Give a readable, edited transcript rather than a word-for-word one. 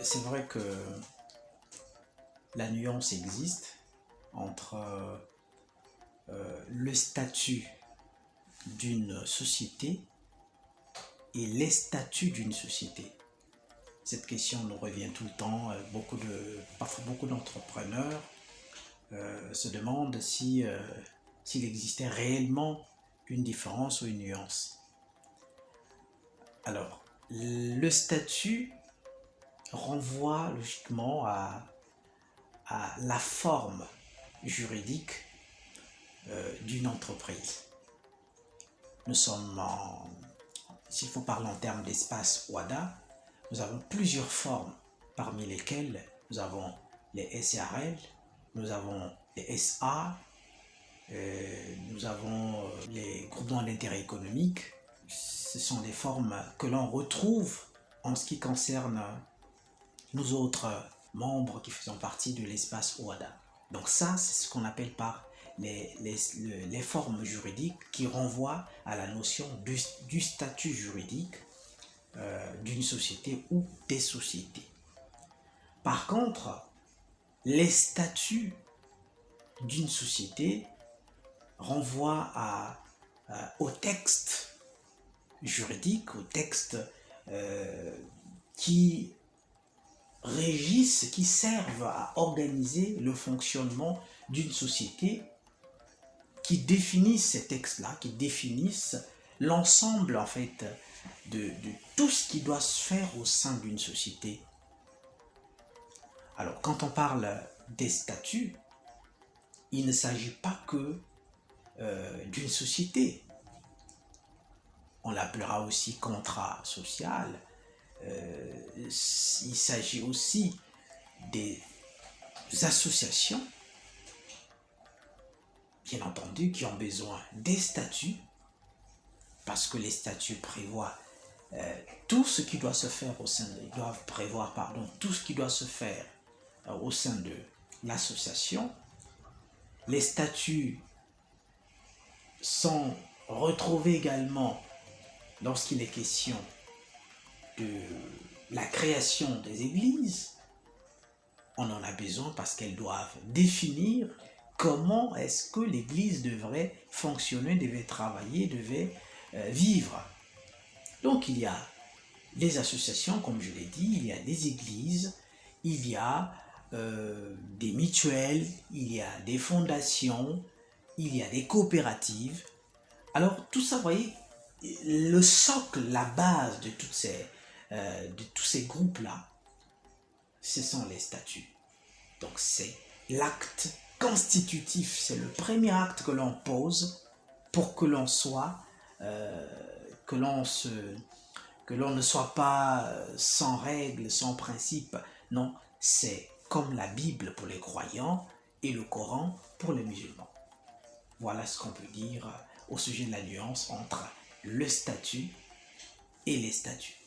c'est vrai que la nuance existe entre le statut d'une société et les statuts d'une société. Cette question nous revient tout le temps. Parfois beaucoup d'entrepreneurs se demandent s'il existait réellement une différence ou une nuance. Alors, le statut renvoie logiquement à la forme juridique d'une entreprise. Nous sommes s'il faut parler en termes d'espace WADA, nous avons plusieurs formes, parmi lesquelles nous avons les SARL, nous avons les SA, nous avons les groupements d'intérêt économique. Ce sont des formes que l'on retrouve en ce qui concerne nous autres membres qui faisons partie de l'espace WADA. Donc ça, c'est ce qu'on appelle par les formes juridiques qui renvoient à la notion du statut juridique d'une société ou des sociétés. Par contre, les statuts d'une société renvoient au texte juridique, au texte qui régissent, qui servent à organiser le fonctionnement d'une société, qui définissent ces textes-là, qui définissent l'ensemble en fait de tout ce qui doit se faire au sein d'une société. Alors quand on parle des statuts, il ne s'agit pas que d'une société. On l'appellera aussi contrat social. Il s'agit aussi des associations, bien entendu, qui ont besoin des statuts, parce que les statuts prévoient tout ce qui doit se faire au sein ils doivent prévoir, tout ce qui doit se faire au sein de l'association. Les statuts sont retrouvés également lorsqu'il est question de la création des églises. On en a besoin parce qu'elles doivent définir comment est-ce que l'église devrait fonctionner, devait travailler, devait vivre. Donc il y a des associations, comme je l'ai dit, il y a des églises, il y a des mutuelles, il y a des fondations, il y a des coopératives. Alors tout ça, vous voyez, le socle, la base de tous ces groupes-là, ce sont les statuts. Donc c'est l'acte constitutif, c'est le premier acte que l'on pose pour que l'on soit, que l'on ne soit pas sans règles, sans principes. Non, c'est comme la Bible pour les croyants et le Coran pour les musulmans. Voilà ce qu'on peut dire au sujet de la nuance entre le statut et les statuts.